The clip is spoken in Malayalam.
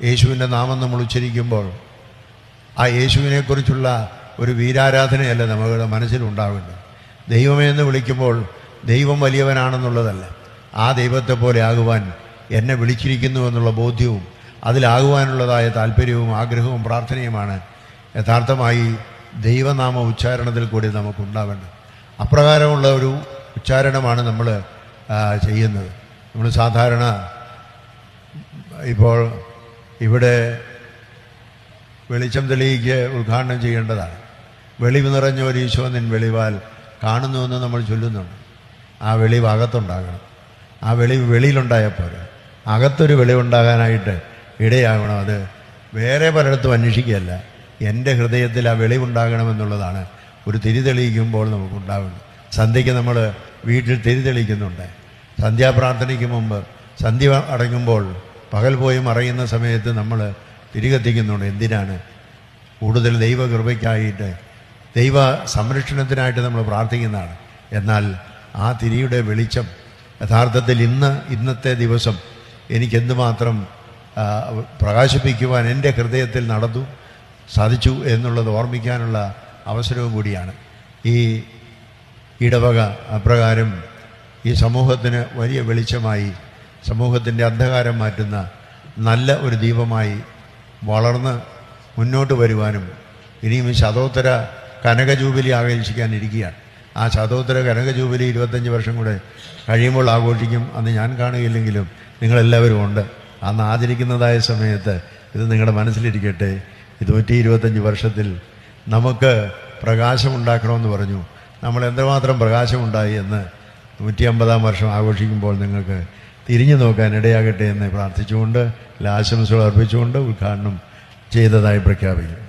യേശുവിൻ്റെ നാമം നമ്മൾ ഉച്ചരിക്കുമ്പോൾ ആ യേശുവിനെക്കുറിച്ചുള്ള ഒരു വീരാരാധനയല്ല നമ്മുടെ മനസ്സിലുണ്ടാവേണ്ടത്. ദൈവമേ എന്ന് വിളിക്കുമ്പോൾ ദൈവം വലിയവനാണെന്നുള്ളതല്ല, ആ ദൈവത്തെ പോലെ ആകുവാൻ എന്നെ വിളിച്ചിരിക്കുന്നു എന്നുള്ള ബോധ്യവും അതിലാകുവാനുള്ളതായ താല്പര്യവും ആഗ്രഹവും പ്രാർത്ഥനയുമാണ് യഥാർത്ഥമായി ദൈവനാമ ഉച്ചാരണത്തിൽ കൂടി നമുക്കുണ്ടാവേണ്ടത്. അപ്രകാരമുള്ള ഒരു ഉച്ചാരണമാണ് നമ്മൾ ചെയ്യുന്നത്. നമ്മൾ സാധാരണ ഇപ്പോൾ ഇവിടെ വെളിച്ചം തെളിയിക്ക് ഉദ്ഘാടനം ചെയ്യേണ്ടതാണ്. വെളിവ് നിറഞ്ഞ ഒരു ഈശോ നിൻ വെളിവാൽ കാണുന്നുവെന്ന് നമ്മൾ ചൊല്ലുന്നുണ്ട്. ആ വെളിവ് അകത്തുണ്ടാകണം. ആ വെളിവ് വെളിയിലുണ്ടായപ്പോൾ അകത്തൊരു വെളിവുണ്ടാകാനായിട്ട് ഇടയാകണം. അത് വേറെ പലയിടത്തും അന്വേഷിക്കുകയല്ല, എൻ്റെ ഹൃദയത്തിൽ ആ വെളിവുണ്ടാകണമെന്നുള്ളതാണ് ഒരു തിരി തെളിയിക്കുമ്പോൾ നമുക്കുണ്ടാകുന്നത്. സന്ധ്യയ്ക്ക് നമ്മൾ വീട്ടിൽ തിരി തെളിയിക്കുന്നുണ്ട്. സന്ധ്യാപ്രാർത്ഥനയ്ക്ക് മുമ്പ് സന്ധ്യ അടങ്ങുമ്പോൾ പകൽ പോയി മറയുന്ന സമയത്ത് നമ്മൾ തിരികെത്തിക്കുന്നുണ്ട്. എന്തിനാണ്? കൂടുതൽ ദൈവകൃപയ്ക്കായിട്ട് ദൈവ സംരക്ഷണത്തിനായിട്ട് നമ്മൾ പ്രാർത്ഥിക്കുന്നതാണ്. എന്നാൽ ആ തിരിയുടെ വെളിച്ചം യഥാർത്ഥത്തിൽ ഇന്നത്തെ ദിവസം എനിക്കെന്തുമാത്രം പ്രകാശിപ്പിക്കുവാൻ എൻ്റെ ഹൃദയത്തിൽ നടന്നു സാധിച്ചു എന്നുള്ളത് ഓർമ്മിക്കാനുള്ള അവസരവും കൂടിയാണ്. ഈ ഇടവക അപ്രകാരം ഈ സമൂഹത്തിന് വലിയ വെളിച്ചമായി, സമൂഹത്തിൻ്റെ അന്ധകാരം മാറ്റുന്ന നല്ല ഒരു ദീപമായി വളർന്ന് മുന്നോട്ട് വരുവാനും ഇനിയും ശതോത്തര കനക ജൂബിലി ആഘോഷിക്കാനിരിക്കുകയാണ്. ആ ശതോത്തര കനക ജൂബിലി 25 വർഷം കൂടെ കഴിയുമ്പോൾ ആഘോഷിക്കും. അന്ന് ഞാൻ കാണുകയില്ലെങ്കിലും നിങ്ങളെല്ലാവരും ഉണ്ട്. അന്ന് ആചരിക്കുന്നതായ സമയത്ത് ഇത് നിങ്ങളുടെ മനസ്സിലിരിക്കട്ടെ. 125 വർഷത്തിൽ നമുക്ക് പ്രകാശമുണ്ടാക്കണമെന്ന് പറഞ്ഞു. നമ്മൾ എന്തുമാത്രം പ്രകാശമുണ്ടായി എന്ന് 150-ാം വർഷം ആഘോഷിക്കുമ്പോൾ നിങ്ങൾക്ക് തിരിഞ്ഞു നോക്കാൻ ഇടയാകട്ടെ എന്ന് പ്രാർത്ഥിച്ചുകൊണ്ട് ആശംസകൾ അർപ്പിച്ചുകൊണ്ട് ഉദ്ഘാടനം ചെയ്തതായി പ്രഖ്യാപിക്കും.